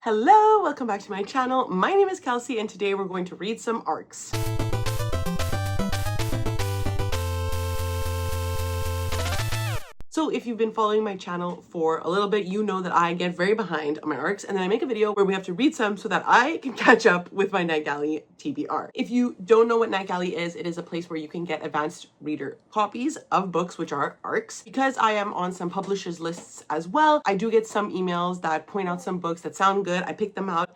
Hello, welcome back to my channel. My name is Kelsey and today we're going to read some arcs. So if you've been following my channel for a little bit, you know that I get very behind on my arcs and then I make a video where we have to read some so that I can catch up with my NetGalley TBR. If you don't know what NetGalley is, it is a place where you can get advanced reader copies of books, which are arcs. Because I am on some publishers lists as well, I do get some emails that point out some books that sound good. I pick them out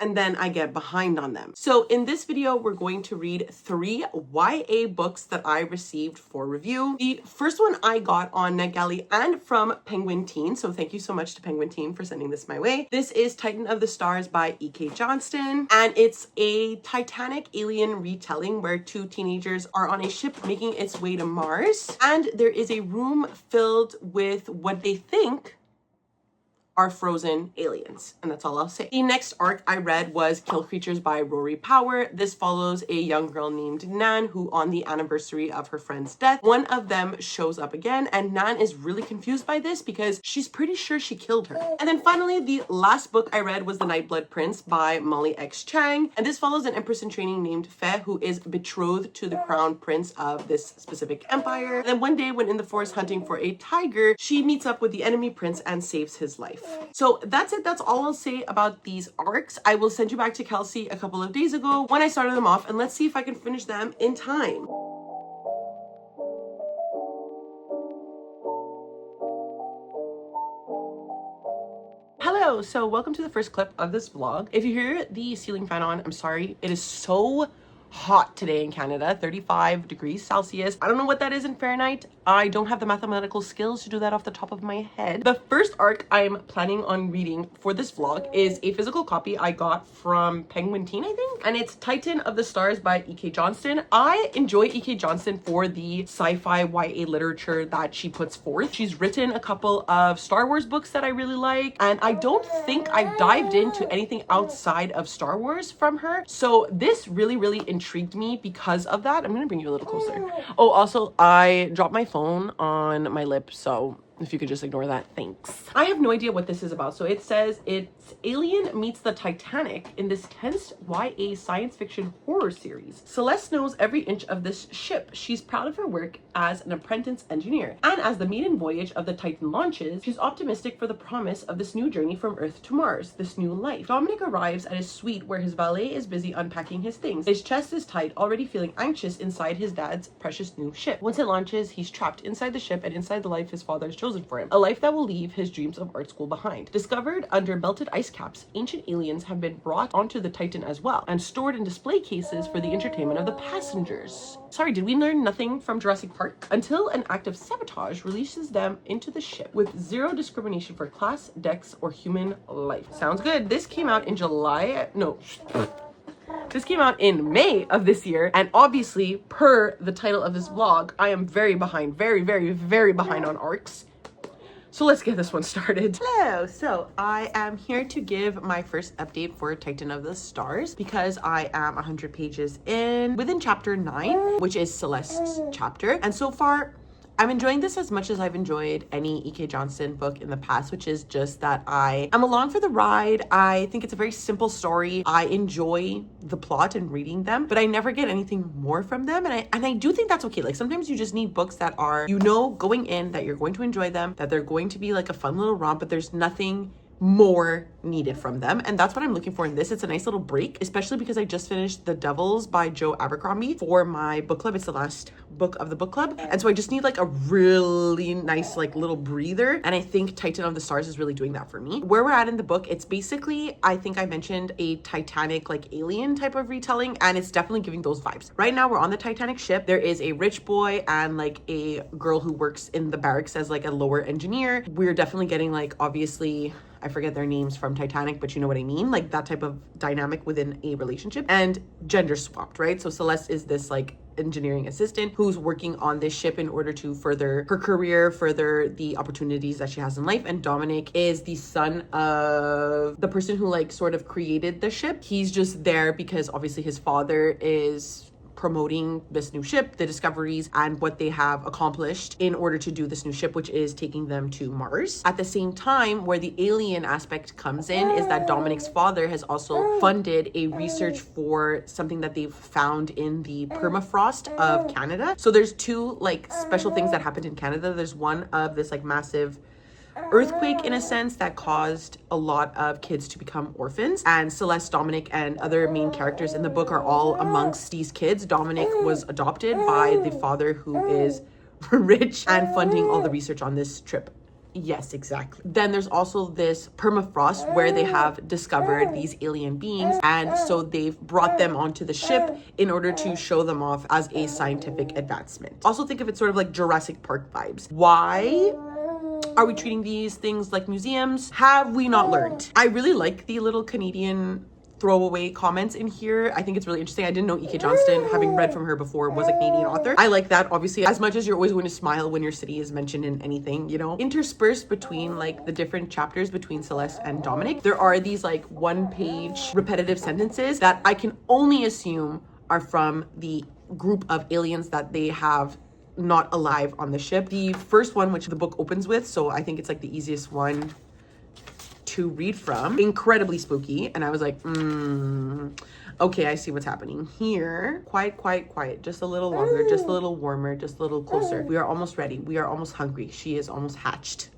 and then I get behind on them. So in this video, we're going to read 3 YA books that I received for review. The first one I got on NetGalley and from Penguin Teen, so thank you so much to Penguin Teen for sending this my way. This is Titan of the Stars by E.K. Johnston, and it's a Titanic alien retelling where 2 teenagers are on a ship making its way to Mars, and there is a room filled with what they think are frozen aliens, and that's all I'll say. The next arc I read was Kill Creatures by Rory Power. This follows a young girl named Nan who, on the anniversary of her friend's death, one of them shows up again, and Nan is really confused by this because she's pretty sure she killed her. And then finally, the last book I read was The Nightblood Prince by Molly X. Chang, and this follows an empress in training named Fe who is betrothed to the crown prince of this specific empire. And then one day when in the forest hunting for a tiger, she meets up with the enemy prince and saves his life. So that's it. That's all I'll say about these arcs. I will send you back to Kelsey a couple of days ago when I started them off, and let's see if I can finish them in time. Hello, so welcome to the first clip of this vlog. If you hear the ceiling fan on, I'm sorry. It is so hot today in Canada, 35 degrees Celsius. I don't know what that is in Fahrenheit. I don't have the mathematical skills to do that off the top of my head. The first arc I'm planning on reading for this vlog is a physical copy I got from Penguin Teen, I think, and it's Titan of the Stars by E.K. Johnston. I enjoy E.K. Johnston for the sci-fi YA literature that she puts forth. She's written a couple of Star Wars books that I really like, and I don't think I've dived into anything outside of Star Wars from her. So this really intrigued me because of that. I'm gonna bring you a little closer. Oh, also, I dropped my phone on my lip, so if you could just ignore that, thanks. I have no idea what this is about. So it says it's Alien meets the Titanic in this tense YA science fiction horror series. Celeste knows every inch of this ship. She's proud of her work as an apprentice engineer. And as the maiden voyage of the Titan launches, she's optimistic for the promise of this new journey from Earth to Mars, this new life. Dominic arrives at his suite where his valet is busy unpacking his things. His chest is tight, already feeling anxious inside his dad's precious new ship. Once it launches, he's trapped inside the ship and inside the life his father has chosen for him, a life that will leave his dreams of art school behind. Discovered under melted ice caps, ancient aliens have been brought onto the Titan as well and stored in display cases for the entertainment of the passengers. Sorry, did we learn nothing from Jurassic Park? Until an act of sabotage releases them into the ship with zero discrimination for class, dex, or human life. Sounds good. This came out in This came out in May of this year, and obviously, per the title of this vlog, I am very behind, very behind on arcs. So let's get this one started. Hello, so I am here to give my first update for Titan of the Stars because I am 100 pages within chapter 9, which is Celeste's chapter, and so far, I'm enjoying this as much as I've enjoyed any E.K. Johnston book in the past, which is just that I am along for the ride. I think it's a very simple story. I enjoy the plot and reading them, but I never get anything more from them. And I do think that's okay. Like sometimes you just need books that are, you know, going in that you're going to enjoy them, that they're going to be like a fun little romp, but there's nothing more needed from them, and that's what I'm looking for in this. It's a nice little break, especially because I just finished The Devils by Joe Abercrombie for my book club. It's the last book of the book club, and so I just need like a really nice like little breather, and I think Titan of the Stars is really doing that for me. Where we're at in the book, it's basically, I think I mentioned, a Titanic like alien type of retelling, and it's definitely giving those vibes. Right now we're on the Titanic ship. There is a rich boy and like a girl who works in the barracks as like a lower engineer. We're definitely getting like, obviously, I forget their names from Titanic, but you know what I mean? Like that type of dynamic within a relationship, and gender swapped, right? So Celeste is this like engineering assistant who's working on this ship in order to further her career, further the opportunities that she has in life. And Dominic is the son of the person who like sort of created the ship. He's just there because obviously his father is promoting this new ship, the discoveries, and what they have accomplished in order to do this new ship, which is taking them to Mars. At the same time, where the alien aspect comes in is that Dominic's father has also funded a research for something that they've found in the permafrost of Canada. So there's two like special things that happened in Canada. There's one of this like massive earthquake in a sense that caused a lot of kids to become orphans, and Celeste, Dominic, and other main characters in the book are all amongst these kids. Dominic was adopted by the father who is rich and funding all the research on this trip. Yes, exactly. Then there's also this permafrost where they have discovered these alien beings, and so they've brought them onto the ship in order to show them off as a scientific advancement. Also think of it sort of like Jurassic Park vibes. Why are we treating these things like museums? Have we not learned? I really like the little Canadian throwaway comments in here. I think it's really interesting. I didn't know E.K. Johnston, having read from her before, was a Canadian author. I like that, obviously, as much as you're always going to smile when your city is mentioned in anything, you know. Interspersed between like the different chapters between Celeste and Dominic, there are these like one-page repetitive sentences that I can only assume are from the group of aliens that they have not alive on the ship. The first one, which the book opens with, so I think it's like the easiest one to read from, incredibly spooky, and I was like, okay, I see what's happening here. Quiet, just a little longer, just a little warmer, just a little closer. We are almost ready. We are almost hungry. She is almost hatched.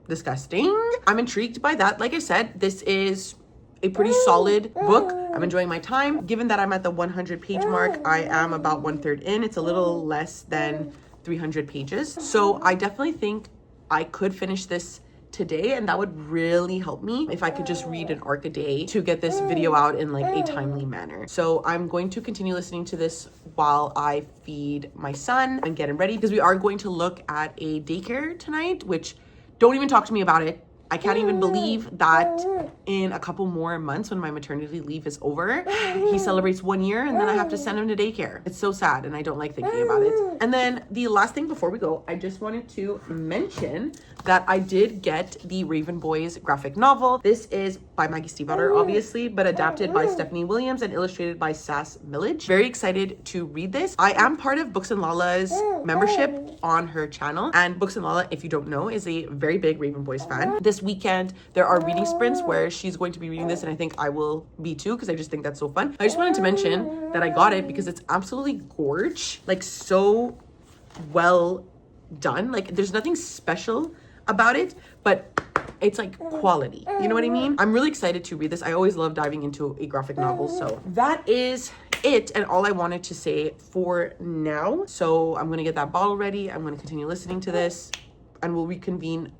Disgusting. I'm intrigued by that. Like I said, this is a pretty solid book. I'm enjoying my time. Given that I'm at the 100 page mark, I am about 1/3 in. It's a little less than 300 pages. So I definitely think I could finish this today, and that would really help me if I could just read an arc a day to get this video out in like a timely manner. So I'm going to continue listening to this while I feed my son and get him ready, because we are going to look at a daycare tonight, which don't even talk to me about it. I can't even believe that in a couple more months, when my maternity leave is over, he celebrates 1 year and then I have to send him to daycare. It's so sad and I don't like thinking about it. And then the last thing before we go, I just wanted to mention that I did get the Raven Boys graphic novel. This is by Maggie Stiefvater, obviously, but adapted by Stephanie Williams and illustrated by Sass Millage. Very excited to read this. I am part of Books and Lala's membership on her channel, and Books and Lala, if you don't know, is a very big Raven Boys fan. This weekend, there are reading sprints where she's going to be reading this, and I think I will be too, because I just think that's so fun. I just wanted to mention that I got it because it's absolutely gorge, like so well done. Like there's nothing special about it, but it's like quality, you know what I mean? I'm really excited to read this. I always love diving into a graphic novel. So that is it, and all I wanted to say for now. So I'm gonna get that bottle ready. I'm gonna continue listening to this, and we'll reconvene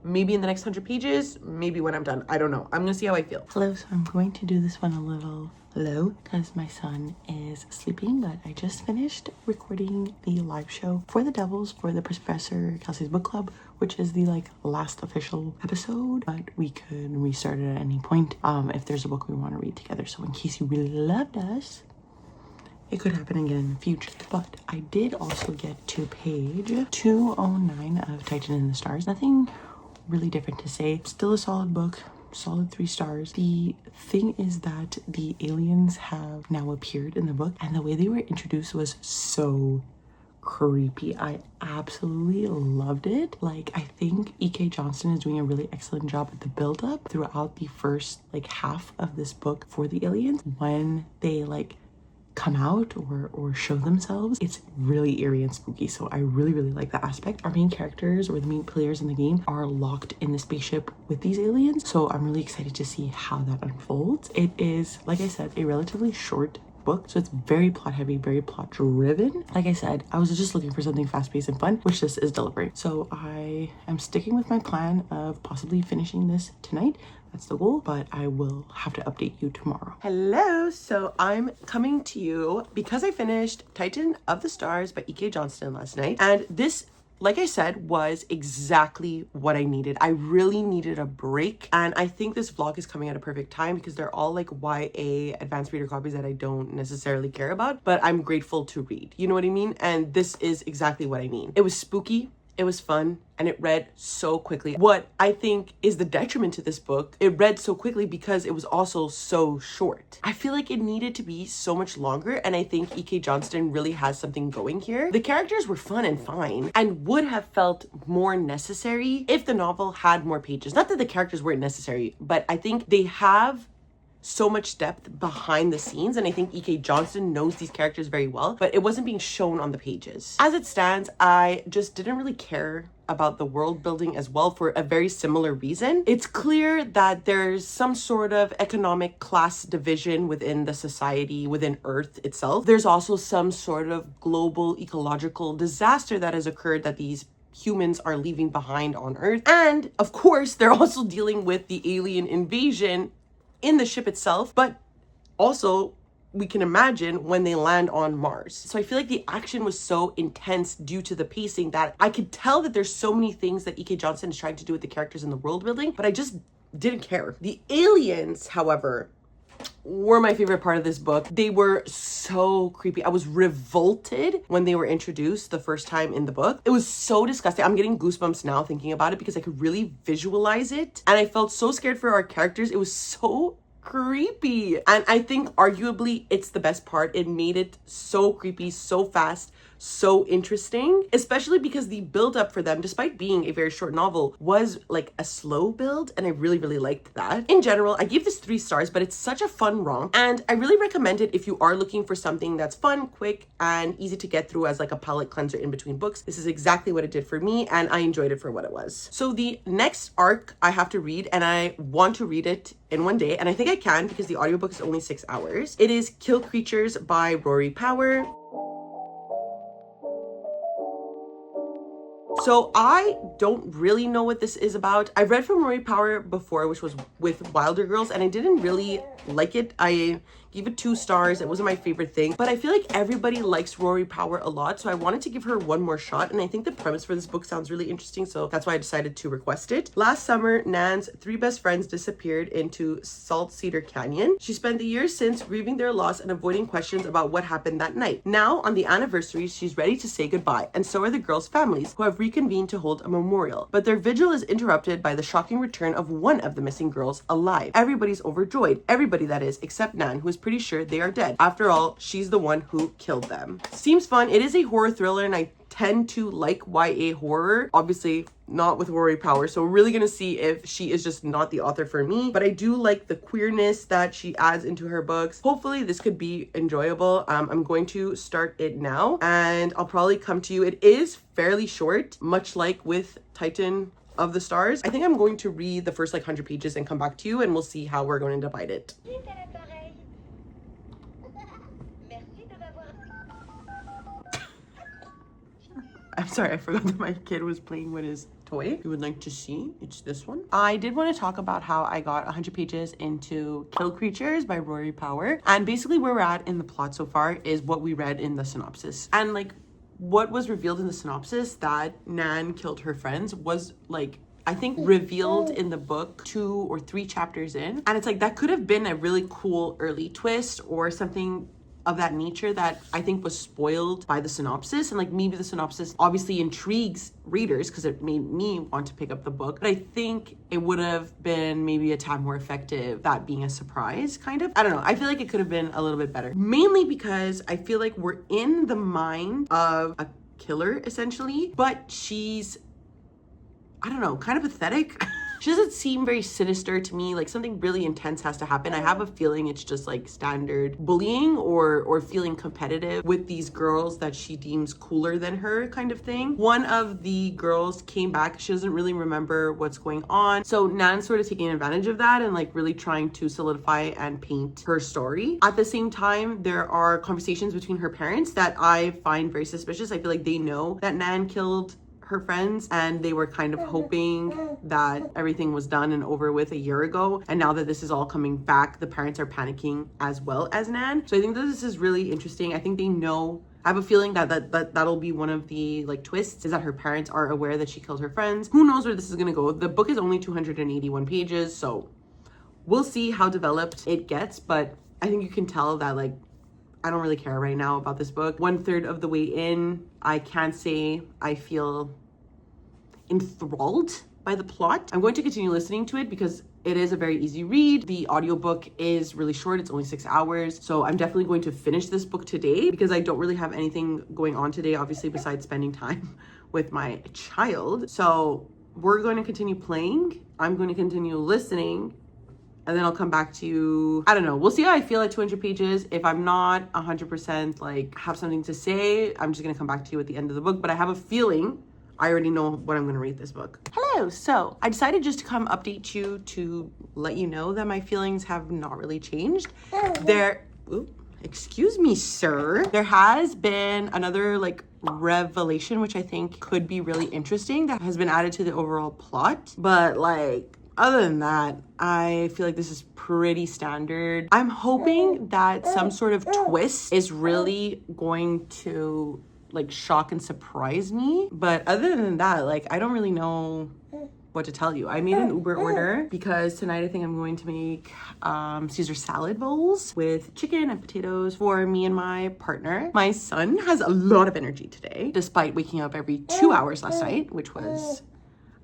maybe in the next 100 pages, maybe when I'm done. I don't know. I'm gonna see how I feel. Hello, so I'm going to do this one a little low because my son is sleeping, but I just finished recording the live show for the Devils for the Professor Kelsey's book club, which is the like last official episode, but we could restart it at any point if there's a book we want to read together. So in case you really loved us, it could happen again in the future. But I did also get to page 209 of Titan in the Stars. Nothing really different to say. Still a solid book, solid 3 stars. The thing is that the aliens have now appeared in the book, and the way they were introduced was so creepy. I absolutely loved it. Like, I think E.K. Johnston is doing a really excellent job at the build-up throughout the first like half of this book for the aliens. When they like come out or show themselves, it's really eerie and spooky. So I really like that aspect. Our main characters, or the main players in the game, are locked in the spaceship with these aliens, so I'm really excited to see how that unfolds. It is, like I said, a relatively short book, so it's very plot heavy, very plot driven. Like I said, I was just looking for something fast-paced and fun, which this is delivering. So I am sticking with my plan of possibly finishing this tonight. That's the goal, but I will have to update you tomorrow. Hello, so I'm coming to you because I finished Titan of the Stars by E.K. Johnston last night, and this, like I said, was exactly what I needed. I really needed a break, and I think this vlog is coming at a perfect time because they're all like YA advanced reader copies that I don't necessarily care about, but I'm grateful to read. You know what I mean? And this is exactly what I mean. It was spooky. It was fun and it read so quickly. What I think is the detriment to this book, it read so quickly because it was also so short. I feel like it needed to be so much longer, and I think E.K. Johnston really has something going here. The characters were fun and fine and would have felt more necessary if the novel had more pages. Not that the characters weren't necessary, but I think they have so much depth behind the scenes, and I think E.K. Johnston knows these characters very well, but it wasn't being shown on the pages. As it stands, I just didn't really care about the world building as well for a very similar reason. It's clear that there's some sort of economic class division within the society, within Earth itself. There's also some sort of global ecological disaster that has occurred that these humans are leaving behind on Earth. And of course, they're also dealing with the alien invasion in the ship itself, but also we can imagine when they land on Mars. So I feel like the action was so intense due to the pacing that I could tell that there's so many things that E.K. Johnston is trying to do with the characters in the world building, but I just didn't care. The aliens, however, were my favorite part of this book. They were so creepy. I was revolted when they were introduced the first time in the book. It was so disgusting. I'm getting goosebumps now thinking about it because I could really visualize it. And I felt so scared for our characters. It was so creepy. And I think arguably it's the best part. It made it so creepy, so fast, so interesting, especially because the build up for them, despite being a very short novel, was like a slow build, and I really, really liked that. In general, I gave this 3 stars, but it's such a fun romp, and I really recommend it if you are looking for something that's fun, quick, and easy to get through as like a palate cleanser in between books. This is exactly what it did for me, and I enjoyed it for what it was. So the next arc I have to read, and I want to read it in one day, and I think I can because the audiobook is only 6 hours. It is Kill Creatures by Rory Power. So I don't really know what this is about. I've read from Rory Power before, which was with Wilder Girls, and I didn't really like it. I gave it 2 stars. It wasn't my favorite thing, but I feel like everybody likes Rory Power a lot, so I wanted to give her one more shot, and I think the premise for this book sounds really interesting, so that's why I decided to request it. Last summer, Nan's 3 best friends disappeared into Salt Cedar Canyon. She spent the years since grieving their loss and avoiding questions about what happened that night. Now, on the anniversary, she's ready to say goodbye, and so are the girls' families, who have reconvened to hold a memorial. But their vigil is interrupted by the shocking return of one of the missing girls alive. Everybody's overjoyed. Everybody, that is, except Nan, who is pretty sure they are dead. After all, she's the one who killed them. Seems fun. It is a horror thriller, and I tend to like YA horror. Obviously, not with Rory Power, so we're really gonna see if she is just not the author for me, but I do like the queerness that she adds into her books. Hopefully this could be enjoyable. I'm going to start it now, and I'll probably come to you. It is fairly short, much like with Titan of the Stars. I think I'm going to read the first like 100 pages and come back to you, and we'll see how we're going to divide it. I'm sorry, I forgot that my kid was playing with his toy. You would like to see, it's this one. I did want to talk about how I got 100 pages into Kill Creatures by Rory Power. And basically where we're at in the plot so far is what we read in the synopsis. And like what was revealed in the synopsis, that Nan killed her friends, was like, I think revealed in the book 2 or 3 chapters in. And it's like, that could have been a really cool early twist or something of that nature that I think was spoiled by the synopsis. And like maybe the synopsis obviously intrigues readers because it made me want to pick up the book, but I think it would have been maybe a tad more effective, that being a surprise kind of. I don't know, I feel like it could have been a little bit better, mainly because I feel like we're in the mind of a killer essentially, but she's, I don't know, kind of pathetic. She doesn't seem very sinister to me. Like something really intense has to happen. I have a feeling it's just like standard bullying or feeling competitive with these girls that she deems cooler than her kind of thing. One of the girls came back. She doesn't really remember what's going on. So Nan's sort of taking advantage of that and like really trying to solidify and paint her story. At the same time, there are conversations between her parents that I find very suspicious. I feel like they know that Nan killed her friends and they were kind of hoping that everything was done and over with a year ago, and now that this is all coming back, the parents are panicking as well as Nan. So I think that this is really interesting. I think they know, I have a feeling that'll be one of the like twists, is that her parents are aware that she killed her friends. Who knows where this is gonna go. The book is only 281 pages, so we'll see how developed it gets, but I think you can tell that like I don't really care right now about this book. 1/3 of the way in, I can't say I feel enthralled by the plot. I'm going to continue listening to it because it is a very easy read. The audiobook is really short. It's only 6 hours. So I'm definitely going to finish this book today because I don't really have anything going on today, obviously, besides spending time with my child. So we're going to continue playing. I'm going to continue listening. And then I'll come back to you. I don't know. We'll see how I feel at 200 pages. If I'm not 100% like have something to say, I'm just going to come back to you at the end of the book. But I have a feeling I already know what I'm going to rate this book. Hello. So I decided just to come update you to let you know that my feelings have not really changed. Excuse me, sir. There has been another like revelation, which I think could be really interesting, that has been added to the overall plot. But like, other than that, I feel like this is pretty standard. I'm hoping that some sort of twist is really going to like shock and surprise me. But other than that, like, I don't really know what to tell you. I made an Uber order because tonight I think I'm going to make Caesar salad bowls with chicken and potatoes for me and my partner. My son has a lot of energy today, despite waking up every 2 hours last night, which was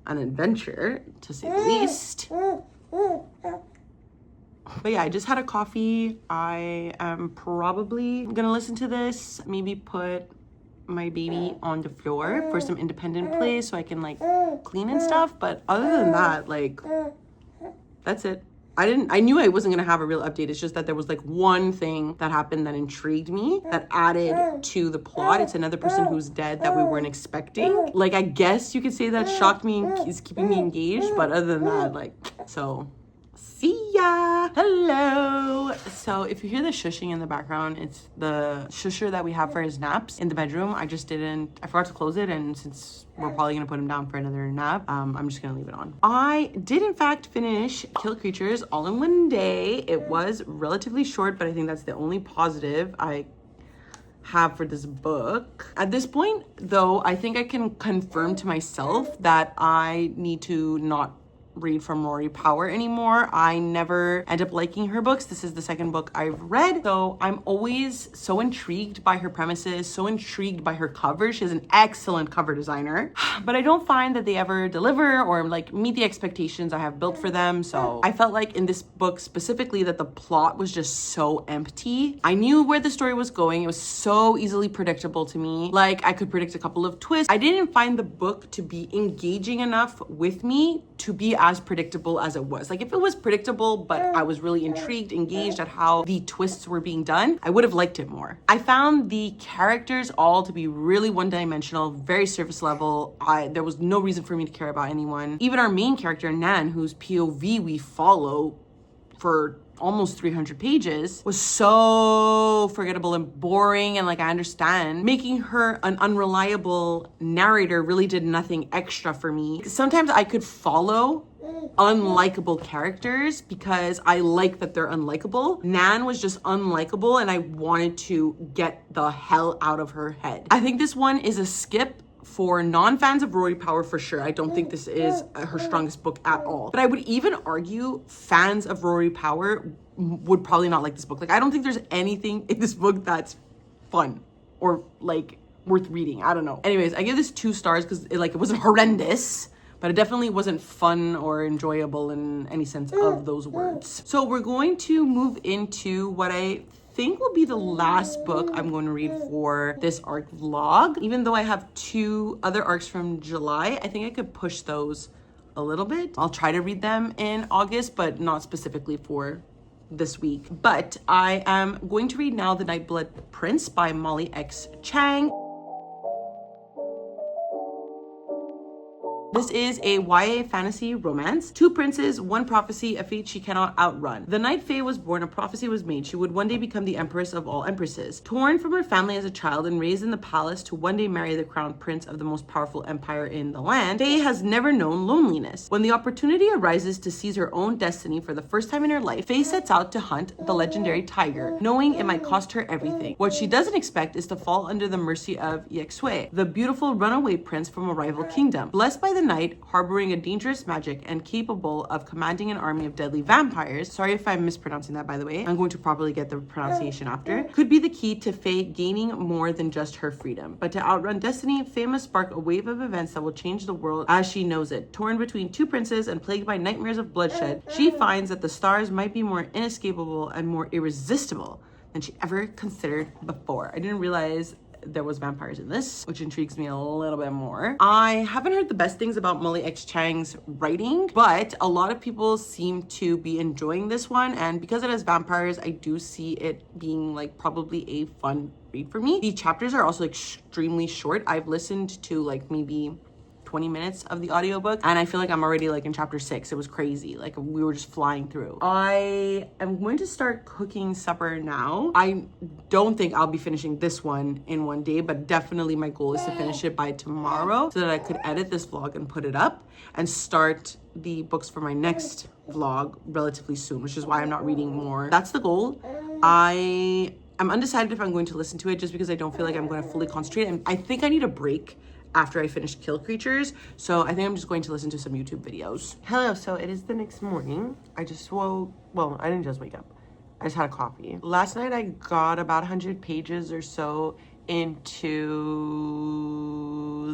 an adventure to say the least. But yeah, I just had a coffee. I am probably gonna listen to this, maybe put my baby on the floor for some independent play so I can like clean and stuff. But other than that, like, that's it. I knew I wasn't gonna have a real update. It's just that there was like one thing that happened that intrigued me, that added to the plot. It's another person who's dead that we weren't expecting. Like, I guess you could say that shocked me and is keeping me engaged. But other than that, like, so see ya. Hello. So if you hear the shushing in the background, it's the shusher that we have for his naps in the bedroom. I forgot to close it, and since we're probably gonna put him down for another nap, I'm just gonna leave it on. I did in fact finish Kill Creatures all in one day. It was relatively short, but I think that's the only positive I have for this book. At this point though, I think I can confirm to myself that I need to not read from Rory Power anymore. I never end up liking her books. This is the second book I've read, so I'm always so intrigued by her premises, so intrigued by her covers. She has an excellent cover designer, but I don't find that they ever deliver or like meet the expectations I have built for them. So I felt like in this book specifically that the plot was just so empty. I knew where the story was going. It was so easily predictable to me. Like, I could predict a couple of twists. I didn't find the book to be engaging enough with me to be as predictable as it was. Like, if it was predictable, but I was really intrigued, engaged at how the twists were being done, I would have liked it more. I found the characters all to be really one-dimensional, very surface level. There was no reason for me to care about anyone. Even our main character, Nan, whose POV we follow for almost 300 pages, was so forgettable and boring. And like, I understand making her an unreliable narrator really did nothing extra for me. Sometimes I could follow unlikable characters because I like that they're unlikable. Nan was just unlikable and I wanted to get the hell out of her head. I think this one is a skip for non-fans of Rory Power for sure. I don't think this is her strongest book at all. But I would even argue fans of Rory Power would probably not like this book. Like, I don't think there's anything in this book that's fun or like worth reading. I don't know. Anyways, I give this 2 stars because it wasn't horrendous, but it definitely wasn't fun or enjoyable in any sense of those words. So we're going to move into what I think will be the last book I'm going to read for this arc vlog. Even though I have 2 other arcs from July, I think I could push those a little bit. I'll try to read them in August, but not specifically for this week. But I am going to read now The Nightblood Prince by Molly X. Chang. This is a YA fantasy romance. 2 princes, 1 prophecy, a fate she cannot outrun. The night Faye was born, a prophecy was made. She would one day become the empress of all empresses. Torn from her family as a child and raised in the palace to one day marry the crown prince of the most powerful empire in the land, Faye has never known loneliness. When the opportunity arises to seize her own destiny for the first time in her life, Faye sets out to hunt the legendary tiger, knowing it might cost her everything. What she doesn't expect is to fall under the mercy of Yexue, the beautiful runaway prince from a rival kingdom. Blessed by the the night, harboring a dangerous magic and capable of commanding an army of deadly vampires. Sorry if I'm mispronouncing that, by the way. I'm going to properly get the pronunciation after. Could be the key to Faye gaining more than just her freedom. But to outrun destiny, Faye must spark a wave of events that will change the world as she knows it. Torn between two princes and plagued by nightmares of bloodshed, she finds that the stars might be more inescapable and more irresistible than she ever considered before. I didn't realize there was vampires in this, which intrigues me a little bit more. I haven't heard the best things about Molly X Chang's writing, but a lot of people seem to be enjoying this one, and because it has vampires, I do see it being like probably a fun read for me. The chapters are also extremely short. I've listened to like maybe 20 minutes of the audiobook and I feel like I'm already like in chapter 6. It was crazy. Like we were just flying through. I am going to start cooking supper now. I don't think I'll be finishing this one in one day, but definitely my goal is to finish it by tomorrow so that I could edit this vlog and put it up and start the books for my next vlog relatively soon, which is why I'm not reading more. That's the goal. I'm undecided if I'm going to listen to it just because I don't feel like I'm going to fully concentrate, and I think I need a break after I finish Kill Creatures, so I think I'm just going to listen to some YouTube videos. Hello, so it is the next morning. I just woke, well, I didn't just wake up. I just had a coffee. Last night I got about 100 pages or so into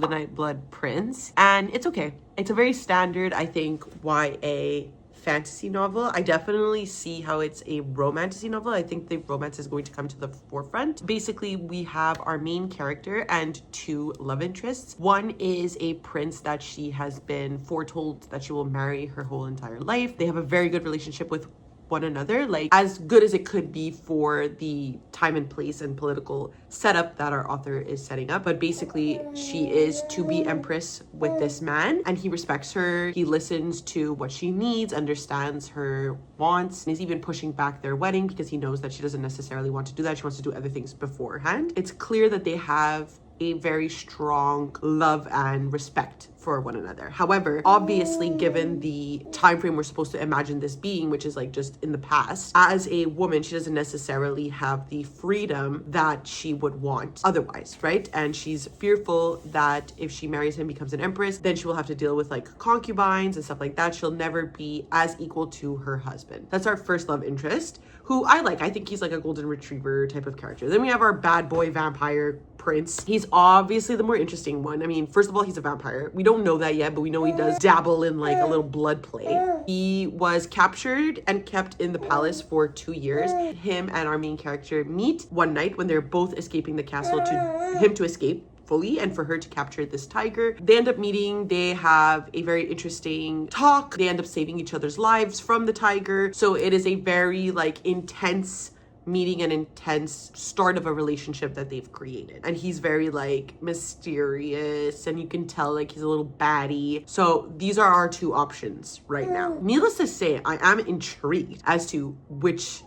The Nightblood Prince, and it's okay. It's a very standard, I think, YA fantasy novel. I definitely see how it's a romantasy novel. I think the romance is going to come to the forefront. Basically, we have our main character and two love interests. One is a prince that she has been foretold that she will marry her whole entire life. They have a very good relationship with one another, like as good as it could be for the time and place and political setup that our author is setting up. But basically she is to be empress with this man and he respects her. He listens to what she needs, understands her wants, and is even pushing back their wedding because he knows that she doesn't necessarily want to do that. She wants to do other things beforehand. It's clear that they have a very strong love and respect for one another. However, obviously, given the time frame we're supposed to imagine this being, which is like just in the past, as a woman, she doesn't necessarily have the freedom that she would want otherwise, right? And she's fearful that if she marries him, becomes an empress, then she will have to deal with like concubines and stuff like that. She'll never be as equal to her husband. That's our first love interest, who I like. I think he's like a golden retriever type of character. Then we have our bad boy vampire prince. He's obviously the more interesting one. I mean, first of all, he's a vampire. We don't know that yet, but we know he does dabble in like a little blood play. He was captured and kept in the palace for 2 years. Him and our main character meet one night when they're both escaping the castle, to him to escape fully and for her to capture this tiger. They end up meeting. They have a very interesting talk. They end up saving each other's lives from the tiger. So it is a very like intense meeting, an intense start of a relationship that they've created. And he's very like mysterious and you can tell like he's a little baddie. So these are our two options right now. Needless to say, I am intrigued as to which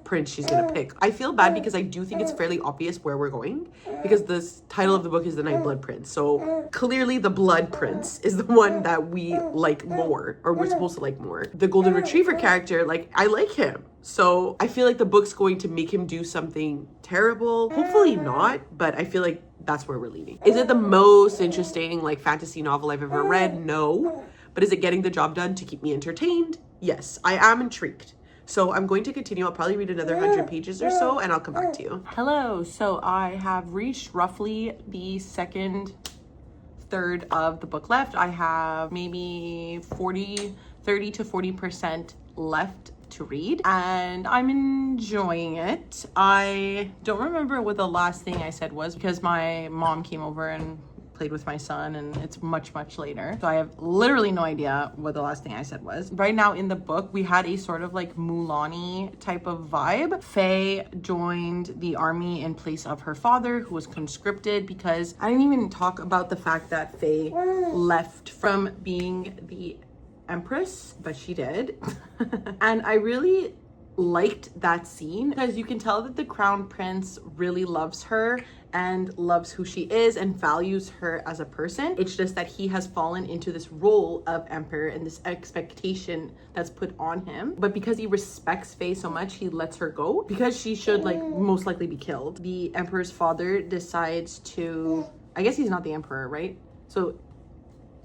prince she's gonna pick. I feel bad because I do think it's fairly obvious where we're going because the title of the book is The Nightblood Prince. So clearly the Blood Prince is the one that we like more, or we're supposed to like more. The golden retriever character, like I like him. So I feel like the book's going to make him do something terrible. Hopefully not, but I feel like that's where we're leaning. Is it the most interesting like fantasy novel I've ever read? No. But is it getting the job done to keep me entertained? Yes, I am intrigued. So I'm going to continue. I'll probably read another 100 pages or so and I'll come back to you. Hello, so I have reached roughly the second third of the book left. I have maybe 30 to 40% left to read and I'm enjoying it. I don't remember what the last thing I said was because my mom came over and played with my son and it's much later, so I have literally no idea what the last thing I said was. Right now in the book we had a sort of like Mulan-y type of vibe. Faye joined the army in place of her father who was conscripted, because I didn't even talk about the fact that Faye left from being the empress, but she did. And I really liked that scene because you can tell that the crown prince really loves her and loves who she is and values her as a person. It's just that he has fallen into this role of emperor and this expectation that's put on him. But because he respects Faye so much, he lets her go because she should like most likely be killed. The emperor's father decides to, I guess he's not the emperor, right? So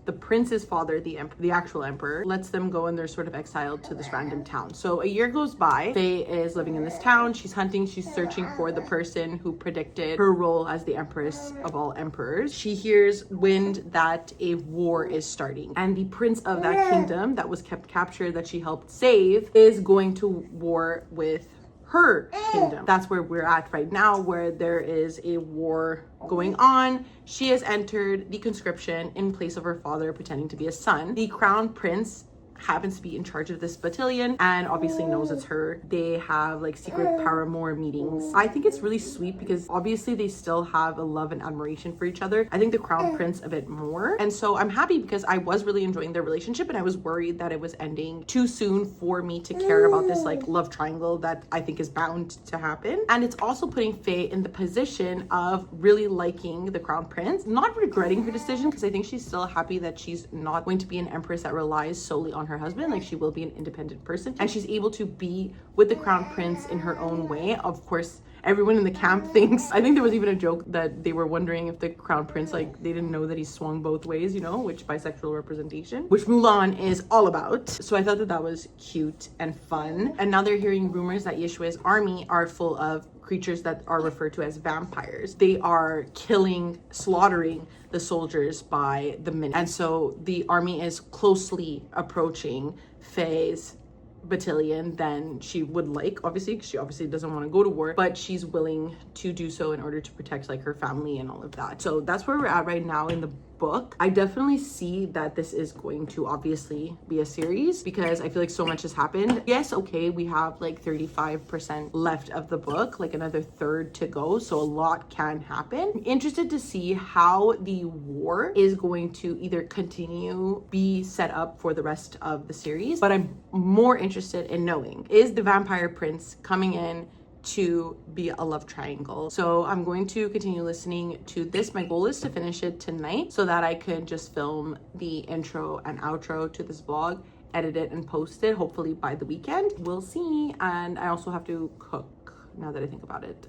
the prince's father, the actual emperor, lets them go and they're sort of exiled to this random town. So a year goes by. Faye is living in this town. She's hunting. She's searching for the person who predicted her role as the empress of all emperors. She hears wind that a war is starting, and the prince of that kingdom that was kept captured that she helped save is going to war with her kingdom. That's where we're at right now, where there is a war going on. She has entered the conscription in place of her father, pretending to be a son. The crown prince happens to be in charge of this battalion and obviously knows it's her. They have like secret paramour meetings. I think it's really sweet because obviously they still have a love and admiration for each other. I think the crown prince a bit more. And so I'm happy because I was really enjoying their relationship and I was worried that it was ending too soon for me to care about this like love triangle that I think is bound to happen. And it's also putting Faye in the position of really liking the crown prince, not regretting her decision, because I think she's still happy that she's not going to be an empress that relies solely on her husband. Like, she will be an independent person and she's able to be with the crown prince in her own way. Of course, everyone in the camp thinks, I think there was even a joke that they were wondering if the crown prince, like, they didn't know that he swung both ways, you know, which bisexual representation, which Mulan is all about. So I thought that that was cute and fun. And now they're hearing rumors that Yeshua's army are full of creatures that are referred to as vampires. They are killing, slaughtering the soldiers by the minute. And so the army is closely approaching Faye's battalion than she would like, obviously, because she obviously doesn't want to go to war, but she's willing to do so in order to protect like her family and all of that. So that's where we're at right now in the book. I definitely see that this is going to obviously be a series because I feel like so much has happened. Yes, okay, we have like 35% left of the book, like another third to go, so a lot can happen. I'm interested to see how the war is going to either continue, be set up for the rest of the series, but I'm more interested in knowing, is the vampire prince coming in to be a love triangle? So I'm going to continue listening to this. My goal is to finish it tonight so that I could just film the intro and outro to this vlog, edit it and post it hopefully by the weekend. We'll see. And I also have to cook now that I think about it.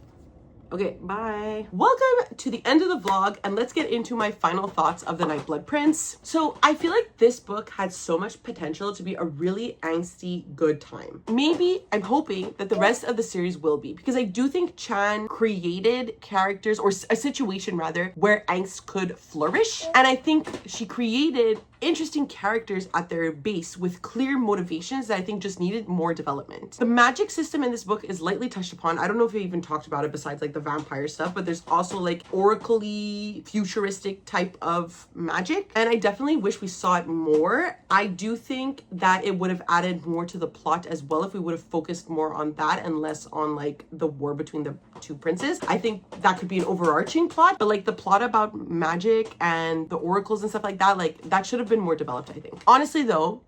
Okay, bye. Welcome to the end of the vlog, and let's get into my final thoughts of The Nightblood Prince. So I feel like this book had so much potential to be a really angsty good time. Maybe I'm hoping that the rest of the series will be, because I do think Chan created characters, or a situation rather, where angst could flourish. And I think she created interesting characters at their base with clear motivations that I think just needed more development. The magic system in this book is lightly touched upon. I don't know if I even talked about it besides like the vampire stuff, but there's also like oracle-y, futuristic type of magic, and I definitely wish we saw it more. I do think that it would have added more to the plot as well if we would have focused more on that and less on like the war between the two princes. I think that could be an overarching plot, but like the plot about magic and the oracles and stuff like that, like that should have been more developed, I think. Honestly though,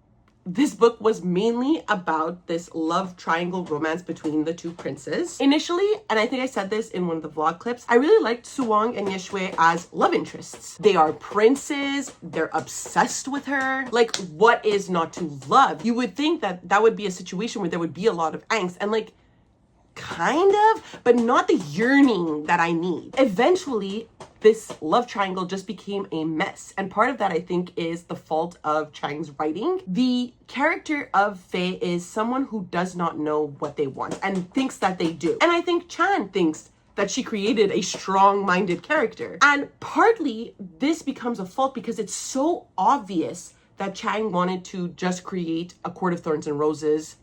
this book was mainly about this love triangle romance between the two princes. Initially, and I think I said this in one of the vlog clips, I really liked Suwang and Yeshue as love interests. They are princes, they're obsessed with her. Like, what is not to love? You would think that that would be a situation where there would be a lot of angst and like, kind of, but not the yearning that I need. Eventually, this love triangle just became a mess. And part of that, I think, is the fault of Chang's writing. The character of Faye is someone who does not know what they want and thinks that they do. And I think Chan thinks that she created a strong-minded character. And partly, this becomes a fault because it's so obvious that Chang wanted to just create a court of thorns and roses,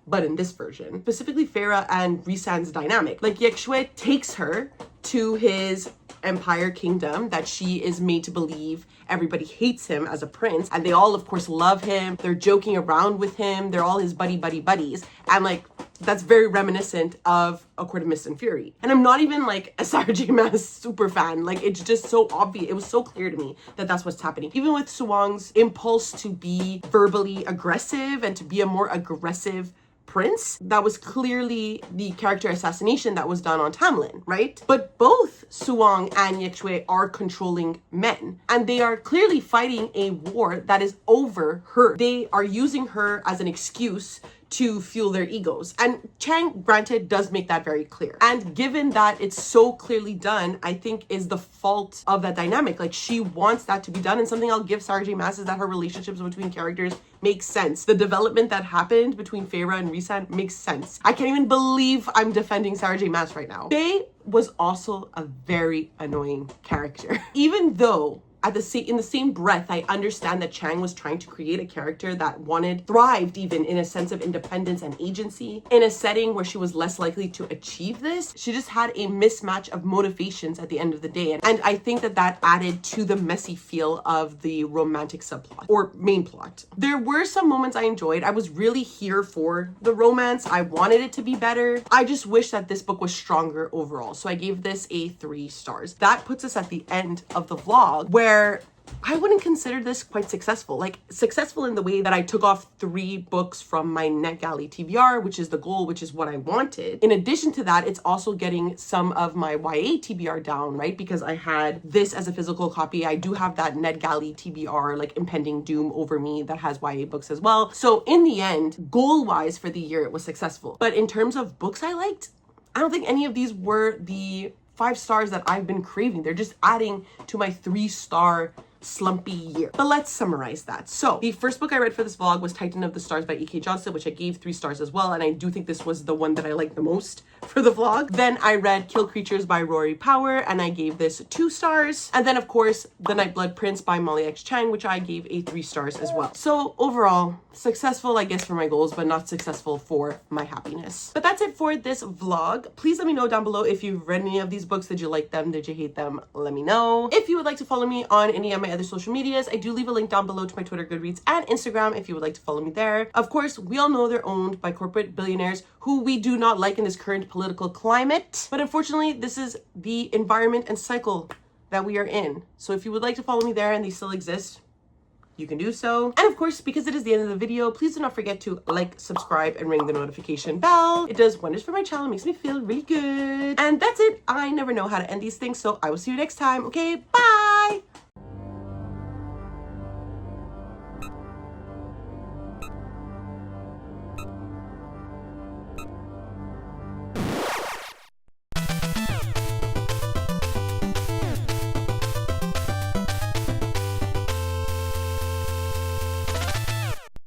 but in this version, specifically Farah and Risan's dynamic. Like, Yekshue takes her to his empire kingdom that she is made to believe everybody hates him as a prince, and they all of course love him. They're joking around with him. They're all his buddies. And like, that's very reminiscent of A Court of Mist and Fury. And I'm not even like a Sarah J. Maas super fan. Like, it's just so obvious. It was so clear to me that that's what's happening. Even with Suwang's impulse to be verbally aggressive and to be a more aggressive prince, that was clearly the character assassination that was done on Tamlin, right? But both Suwang and Yekshue are controlling men, and they are clearly fighting a war that is over her. They are using her as an excuse to fuel their egos. And Chang, granted, does make that very clear. And given that it's so clearly done, I think is the fault of that dynamic. Like, she wants that to be done. And something I'll give Sarah J Maas is that her relationships between characters makes sense. The development that happened between Feyre and Rhysand makes sense. I can't even believe I'm defending Sarah J Maas right now. Faye was also a very annoying character. Even though in the same breath, I understand that Chang was trying to create a character that thrived even in a sense of independence and agency. In a setting where she was less likely to achieve this, she just had a mismatch of motivations at the end of the day. And I think that added to the messy feel of the romantic subplot or main plot. There were some moments I enjoyed. I was really here for the romance. I wanted it to be better. I just wish that this book was stronger overall. So I gave this a 3 stars. That puts us at the end of the vlog, where I wouldn't consider this quite successful. Like, successful in the way that I took off 3 books from my NetGalley TBR, which is the goal, which is what I wanted. In addition to that, it's also getting some of my YA TBR down, right? Because I had this as a physical copy. I do have that NetGalley TBR, like impending doom over me, that has YA books as well. So in the end, goal-wise for the year, it was successful. But in terms of books I liked, I don't think any of these were the 5 stars that I've been craving. They're just adding to my 3-star slumpy year. But let's summarize that. So the first book I read for this vlog was Titan of the Stars by E.K. Johnston, which I gave 3 stars as well. And I do think this was the one that I liked the most for the vlog. Then I read Kill Creatures by Rory Power, and I gave this 2 stars. And then of course, The Nightblood Prince by Molly X. Chang, which I gave a 3 stars as well. So overall, successful, I guess, for my goals, but not successful for my happiness. But that's it for this vlog. Please let me know down below if you've read any of these books. Did you like them? Did you hate them? Let me know. If you would like to follow me on any of my other social medias, I do leave a link down below to my Twitter, Goodreads, and Instagram if you would like to follow me there. Of course, we all know they're owned by corporate billionaires who we do not like in this current political climate. But unfortunately, this is the environment and cycle that we are in. So if you would like to follow me there and they still exist, you can do so. And of course, because it is the end of the video, please do not forget to like, subscribe, and ring the notification bell. It does wonders for my channel, makes me feel really good. And that's it. I never know how to end these things, so I will see you next time. Okay, bye!